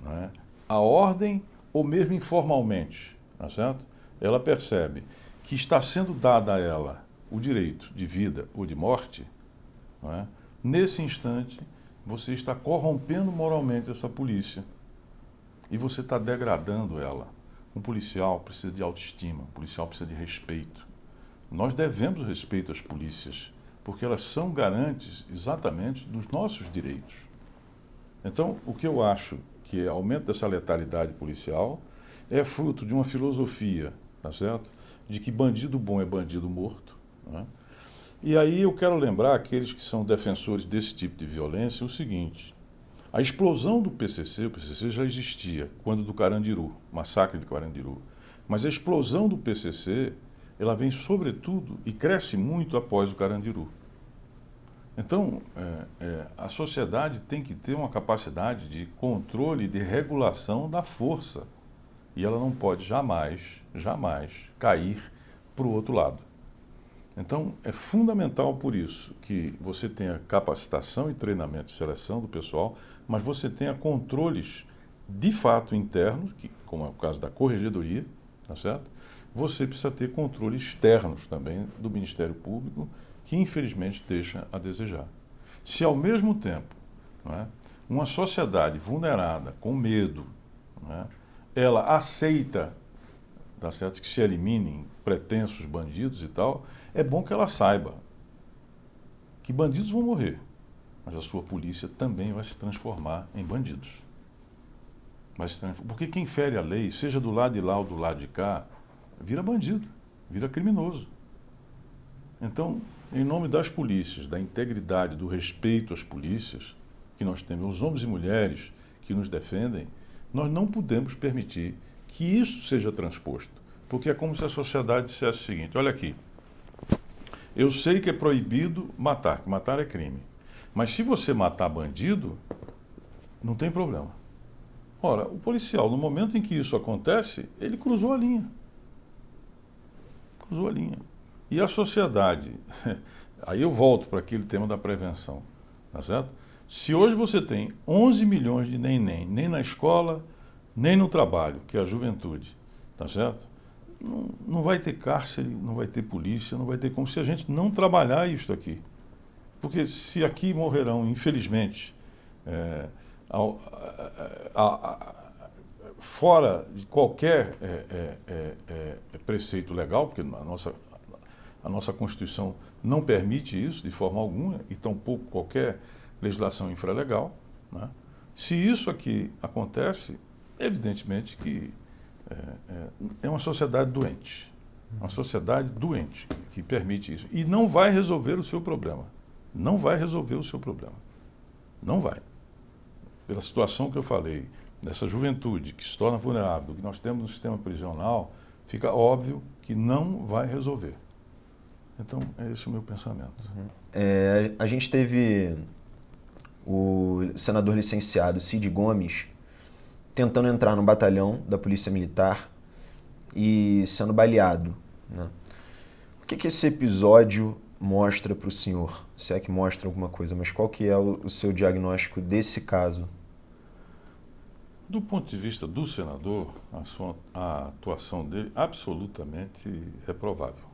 não é, a ordem ou mesmo informalmente, tá certo? Ela percebe que está sendo dada a ela o direito de vida ou de morte, não é? Nesse instante você está corrompendo moralmente essa polícia e você está degradando ela. Um policial precisa de autoestima, um policial precisa de respeito. Nós devemos respeito às polícias, porque elas são garantes exatamente dos nossos direitos. Então, o que eu acho que é aumento dessa letalidade policial é fruto de uma filosofia, tá certo? De que bandido bom é bandido morto, né? E aí eu quero lembrar aqueles que são defensores desse tipo de violência o seguinte: a explosão do PCC, o PCC já existia quando do Carandiru, massacre de Carandiru, mas a explosão do PCC, ela vem sobretudo e cresce muito após o Carandiru. Então, a sociedade tem que ter uma capacidade de controle e de regulação da força. E ela não pode jamais, jamais cair para o outro lado. Então, é fundamental por isso que você tenha capacitação e treinamento e seleção do pessoal, mas você tenha controles de fato internos, como é o caso da corregedoria, tá certo? Você precisa ter controles externos também do Ministério Público, que infelizmente deixa a desejar. Se ao mesmo tempo, não é, uma sociedade vulnerada, com medo, não é, ela aceita, tá certo, que se eliminem pretensos bandidos e tal, é bom que ela saiba que bandidos vão morrer, mas a sua polícia também vai se transformar em bandidos. Porque quem fere a lei, seja do lado de lá ou do lado de cá, vira bandido, vira criminoso. Então, em nome das polícias, da integridade, do respeito às polícias que nós temos, os homens e mulheres que nos defendem, nós não podemos permitir que isso seja transposto. Porque é como se a sociedade dissesse o seguinte: olha aqui, eu sei que é proibido matar, que matar é crime. Mas se você matar bandido, não tem problema. Ora, o policial, no momento em que isso acontece, ele cruzou a linha. Cruzou a linha. E a sociedade, aí eu volto para aquele tema da prevenção, tá certo? Se hoje você tem 11 milhões de nem na escola, nem no trabalho, que é a juventude, tá certo? Não vai ter cárcere, não vai ter polícia, não vai ter como se a gente não trabalhar isso aqui. Porque se aqui morrerão, infelizmente, fora de qualquer preceito legal, porque a nossa Constituição não permite isso de forma alguma, e tampouco qualquer legislação infralegal, né? Se isso aqui acontece, evidentemente que é uma sociedade doente. Uma sociedade doente que permite isso. E não vai resolver o seu problema. Não vai resolver o seu problema. Não vai. Pela situação que eu falei, dessa juventude que se torna vulnerável, do que nós temos no sistema prisional, fica óbvio que não vai resolver. Então, é esse o meu pensamento. A gente teve o senador licenciado Cid Gomes tentando entrar no batalhão da Polícia Militar e sendo baleado, né? O que esse episódio mostra para o senhor? Se é que mostra alguma coisa, mas qual que é o seu diagnóstico desse caso? Do ponto de vista do senador, a atuação dele absolutamente reprovável.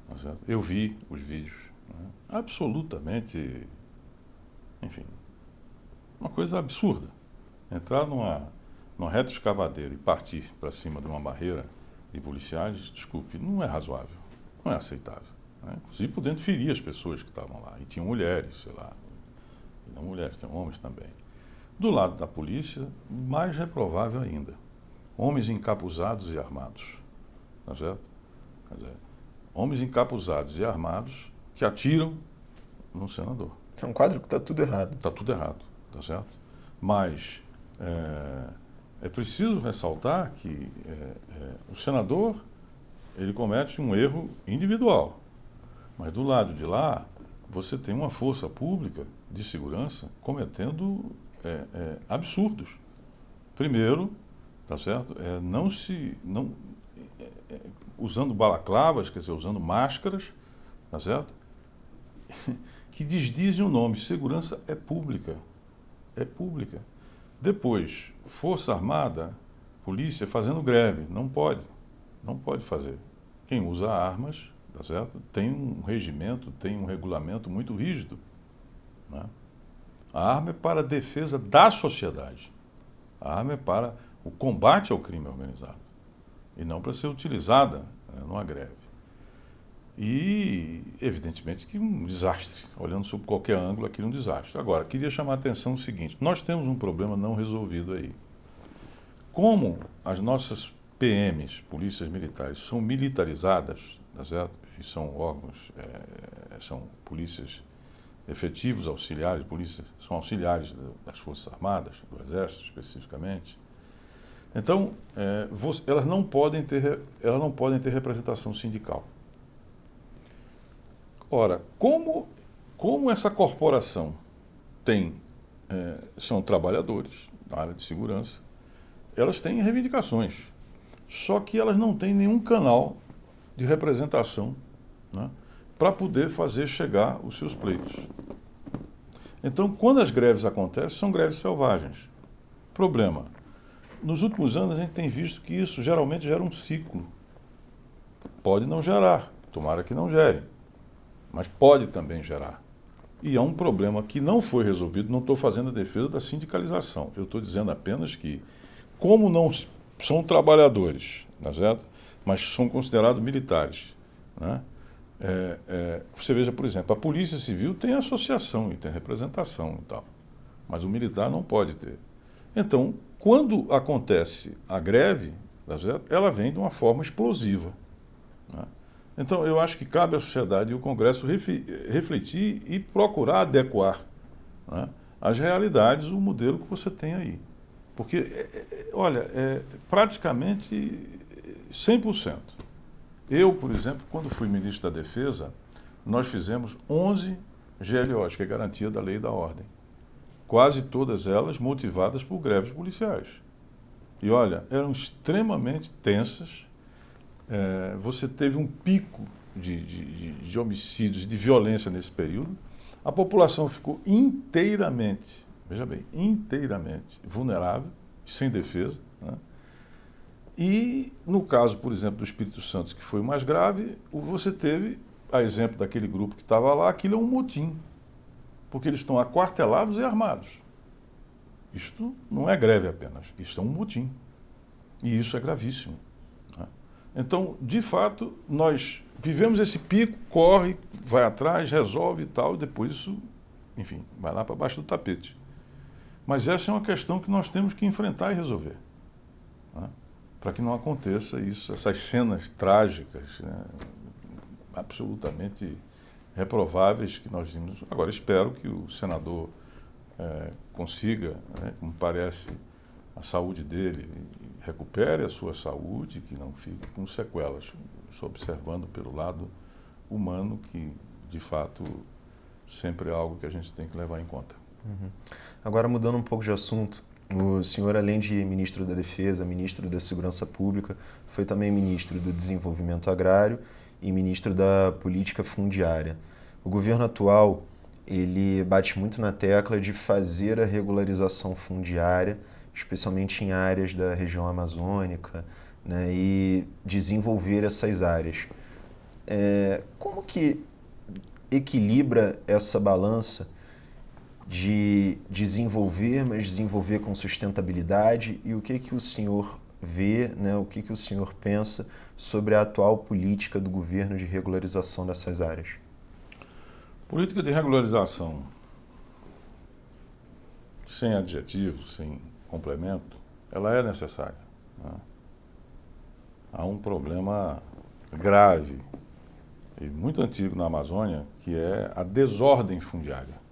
Tá certo? Eu vi os vídeos, né? Absolutamente, enfim, uma coisa absurda. Entrar numa reta escavadeira e partir para cima de uma barreira de policiais, desculpe, não é razoável, não é aceitável, né? Inclusive podendo ferir as pessoas que estavam lá. E tinham mulheres, sei lá, e não mulheres, tem homens também. Do lado da polícia, mais reprovável ainda, homens encapuzados e armados, tá certo? Quer dizer, homens encapuzados e armados que atiram no senador. É um quadro que está tudo errado. Está tudo errado, tá certo? Mas é preciso ressaltar que o senador, ele comete um erro individual, mas do lado de lá, você tem uma força pública de segurança cometendo absurdos. Primeiro, tá certo? Usando balaclavas, quer dizer, usando máscaras, tá certo? Que desdizem o nome. Segurança é pública. É pública. Depois, Força Armada, polícia fazendo greve. Não pode. Não pode fazer. Quem usa armas, tá certo? Tem um regimento, tem um regulamento muito rígido, né? A arma é para a defesa da sociedade. A arma é para o combate ao crime organizado. E não para ser utilizada, né, numa greve. E, evidentemente, que um desastre. Olhando sob qualquer ângulo, aqui um desastre. Agora, queria chamar a atenção o seguinte. Nós temos um problema não resolvido aí. Como as nossas PMs, polícias militares, são militarizadas, tá certo? E são órgãos, são polícias efetivos auxiliares, polícias são auxiliares das Forças Armadas, do Exército especificamente. Então, elas não podem ter representação sindical. Ora, como essa corporação são trabalhadores da área de segurança, elas têm reivindicações, só que elas não têm nenhum canal de representação, né, para poder fazer chegar os seus pleitos. Então, quando as greves acontecem, são greves selvagens. Problema. Nos últimos anos, a gente tem visto que isso geralmente gera um ciclo. Pode não gerar, tomara que não gere, mas pode também gerar. E é um problema que não foi resolvido. Não estou fazendo a defesa da sindicalização. Eu estou dizendo apenas que, como não são trabalhadores, tá certo? Mas são considerados militares, né? Você veja, por exemplo, a Polícia Civil tem associação e tem representação e tal, mas o militar não pode ter. Então, quando acontece a greve, tá certo? Ela vem de uma forma explosiva, né? Então, eu acho que cabe à sociedade e ao Congresso refletir e procurar adequar, né, às realidades o modelo que você tem aí. Porque, olha, praticamente 100%. Eu, por exemplo, quando fui ministro da Defesa, nós fizemos 11 GLOs, que é Garantia da Lei e da Ordem. Quase todas elas motivadas por greves policiais. E, olha, eram extremamente tensas. Você teve um pico de homicídios, de violência nesse período. A população ficou inteiramente, veja bem, inteiramente vulnerável, sem defesa, né? E no caso, por exemplo, do Espírito Santo, que foi o mais grave, você teve, a exemplo daquele grupo que estava lá, aquilo é um motim, porque eles estão aquartelados e armados. Isto não é greve apenas, isso é um motim. E isso é gravíssimo, né? Então, de fato, nós vivemos esse pico, corre, vai atrás, resolve e tal, e depois isso, enfim, vai lá para baixo do tapete. Mas essa é uma questão que nós temos que enfrentar e resolver, né? Para que não aconteça isso, essas cenas trágicas, né, absolutamente reprováveis que nós vimos. Agora, espero que o senador consiga, né, como parece, a saúde dele, recupere a sua saúde, que não fique com sequelas. Estou observando pelo lado humano que, de fato, sempre é algo que a gente tem que levar em conta. Uhum. Agora, mudando um pouco de assunto, o senhor, além de ministro da Defesa, ministro da Segurança Pública, foi também ministro do Desenvolvimento Agrário e ministro da Política Fundiária. O governo atual, ele bate muito na tecla de fazer a regularização fundiária, especialmente em áreas da região amazônica, né, e desenvolver essas áreas. Como que equilibra essa balança de desenvolver, mas desenvolver com sustentabilidade, e o que o senhor vê, né, o que o senhor pensa sobre a atual política do governo de regularização dessas áreas? Política de regularização sem adjetivo, sem complemento, ela é necessária, né? Há um problema grave e muito antigo na Amazônia, que é a desordem fundiária.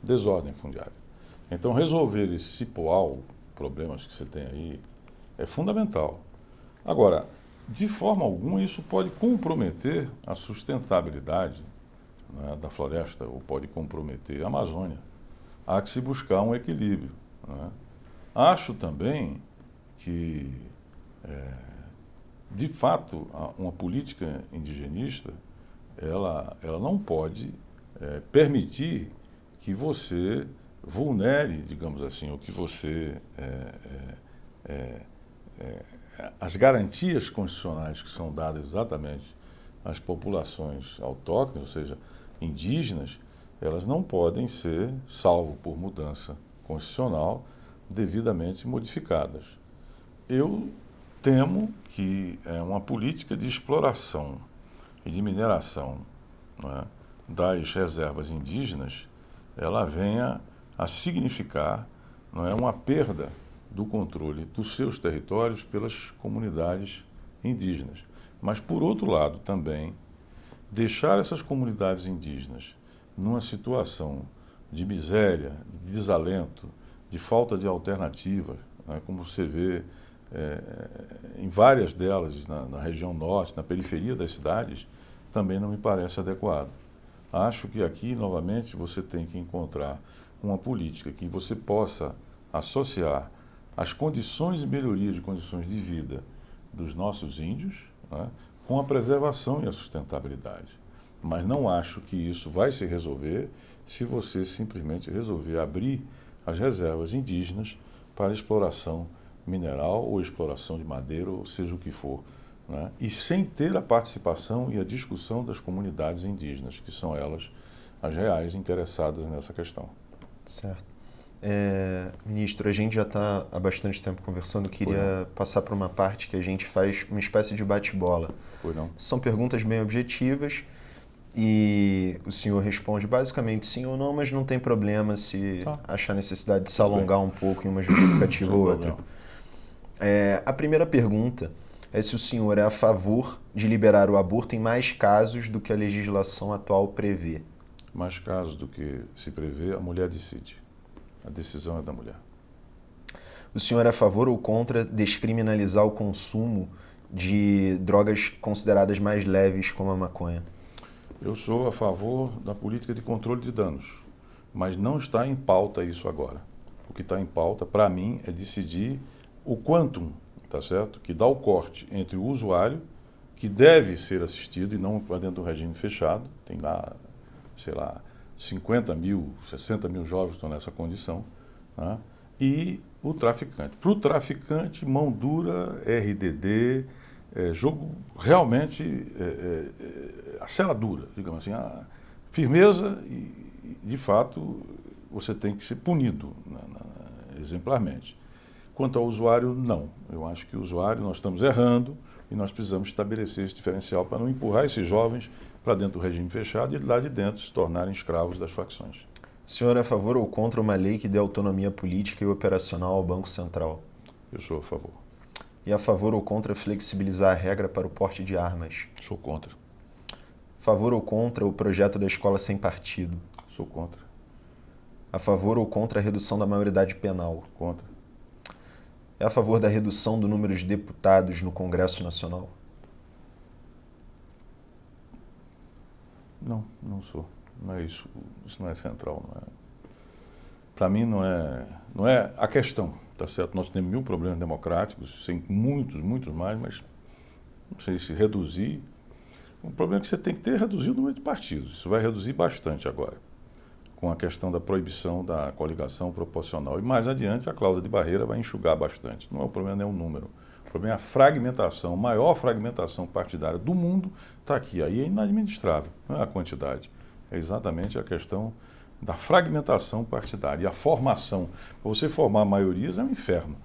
Desordem fundiária. Então, resolver esse cipoal, problemas que você tem aí, é fundamental. Agora, de forma alguma, isso pode comprometer a sustentabilidade, né, da floresta, ou pode comprometer a Amazônia. Há que se buscar um equilíbrio, né? Acho também que, de fato, uma política indigenista, ela não pode permitir que você vulnere, digamos assim, ou que você as garantias constitucionais que são dadas exatamente às populações autóctones, ou seja, indígenas, elas não podem ser, salvo por mudança constitucional, devidamente modificadas. Eu temo que uma política de exploração e de mineração, né, das reservas indígenas, ela venha a significar, não é, uma perda do controle dos seus territórios pelas comunidades indígenas. Mas, por outro lado, também, deixar essas comunidades indígenas numa situação de miséria, de desalento, de falta de alternativa, né, como você vê em várias delas, na região norte, na periferia das cidades, também não me parece adequado. Acho que aqui, novamente, você tem que encontrar uma política que você possa associar as condições e melhoria de condições de vida dos nossos índios, né, com a preservação e a sustentabilidade. Mas não acho que isso vai se resolver se você simplesmente resolver abrir as reservas indígenas para exploração mineral ou exploração de madeira, ou seja o que for, né? E sem ter a participação e a discussão das comunidades indígenas, que são elas as reais interessadas nessa questão. Certo. Ministro, a gente já está há bastante tempo conversando, queria passar para uma parte que a gente faz uma espécie de bate-bola. São perguntas bem objetivas e o senhor responde basicamente sim ou não, mas não tem problema se achar necessidade de se alongar um pouco em uma justificativa ou outra. A primeira pergunta é se o senhor é a favor de liberar o aborto em mais casos do que a legislação atual prevê. Mais casos do que se prevê, a mulher decide. A decisão é da mulher. O senhor é a favor ou contra descriminalizar o consumo de drogas consideradas mais leves, como a maconha? Eu sou a favor da política de controle de danos, mas não está em pauta isso agora. O que está em pauta, para mim, é decidir o quantum, tá certo? Que dá o corte entre o usuário, que deve ser assistido e não para dentro do regime fechado. Tem lá, sei lá, 50 mil, 60 mil jovens que estão nessa condição, né? E o traficante. Para o traficante, mão dura, RDD, jogo realmente a cela dura, digamos assim, a firmeza e, de fato, você tem que ser punido exemplarmente. Quanto ao usuário, não. Eu acho que o usuário, nós estamos errando e nós precisamos estabelecer esse diferencial para não empurrar esses jovens para dentro do regime fechado e lá de dentro se tornarem escravos das facções. O senhor é a favor ou contra uma lei que dê autonomia política e operacional ao Banco Central? Eu sou a favor. E a favor ou contra flexibilizar a regra para o porte de armas? Sou contra. Favor ou contra o projeto da escola sem partido? Sou contra. A favor ou contra a redução da maioridade penal? Contra. É a favor da redução do número de deputados no Congresso Nacional? Não, não sou. Não é isso. Isso não é central. Não é. Para mim não é a questão, tá certo? Nós temos 1000 problemas democráticos, sem muitos mais, mas não sei se reduzir. O problema é que você tem que reduzir o número de partidos. Isso vai reduzir bastante agora, com a questão da proibição da coligação proporcional. E mais adiante a cláusula de barreira vai enxugar bastante. Não é o problema nem o número. O problema é a fragmentação, a maior fragmentação partidária do mundo está aqui. Aí é inadministrável, não é a quantidade. É exatamente a questão da fragmentação partidária. E a formação. Para você formar maiorias é um inferno,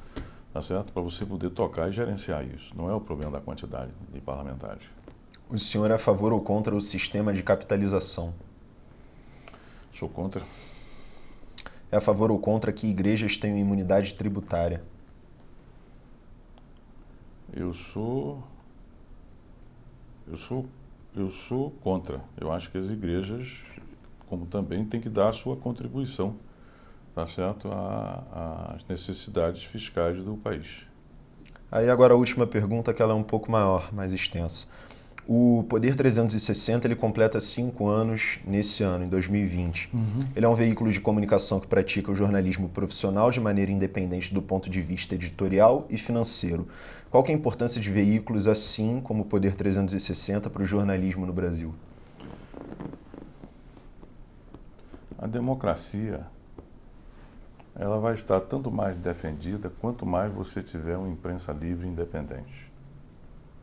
tá certo? Para você poder tocar e gerenciar isso. Não é o problema da quantidade de parlamentares. O senhor é a favor ou contra o sistema de capitalização? Sou contra. É a favor ou contra que igrejas tenham imunidade tributária? Eu sou contra. Eu acho que as igrejas, como também, têm que dar a sua contribuição, tá certo, às necessidades fiscais do país. Aí agora a última pergunta, que ela é um pouco maior, mais extensa. O Poder 360 ele completa 5 anos nesse ano, em 2020. Ele é um veículo de comunicação que pratica o jornalismo profissional de maneira independente do ponto de vista editorial e financeiro. Qual que é a importância de veículos assim como o Poder 360 para o jornalismo no Brasil? A democracia, ela vai estar tanto mais defendida quanto mais você tiver uma imprensa livre e independente,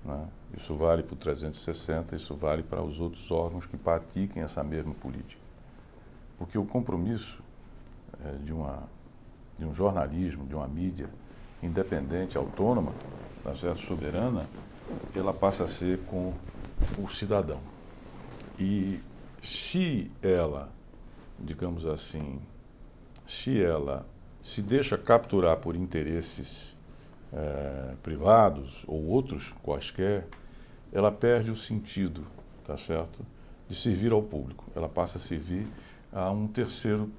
né? Isso vale para o 360, isso vale para os outros órgãos que pratiquem essa mesma política. Porque o compromisso de um jornalismo, de uma mídia independente, autônoma, tá certo, soberana, ela passa a ser com o cidadão. E se ela, digamos assim, se ela se deixa capturar por interesses privados ou outros quaisquer, ela perde o sentido, tá certo, de servir ao público. Ela passa a servir a um terceiro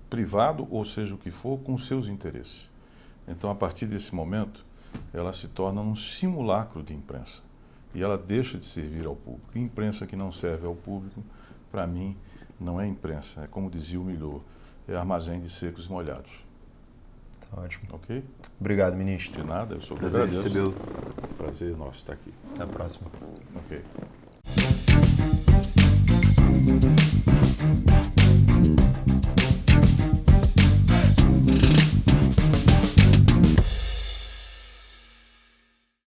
privado, ou seja o que for, com seus interesses. Então, a partir desse momento, ela se torna um simulacro de imprensa. E ela deixa de servir ao público. E imprensa que não serve ao público, para mim, não é imprensa. É como dizia o Milor, é armazém de secos e molhados. Tá ótimo. Ok? Obrigado, ministro. De nada, eu sou Prazer recebê-lo. Prazer nosso estar aqui. Até a próxima. Ok.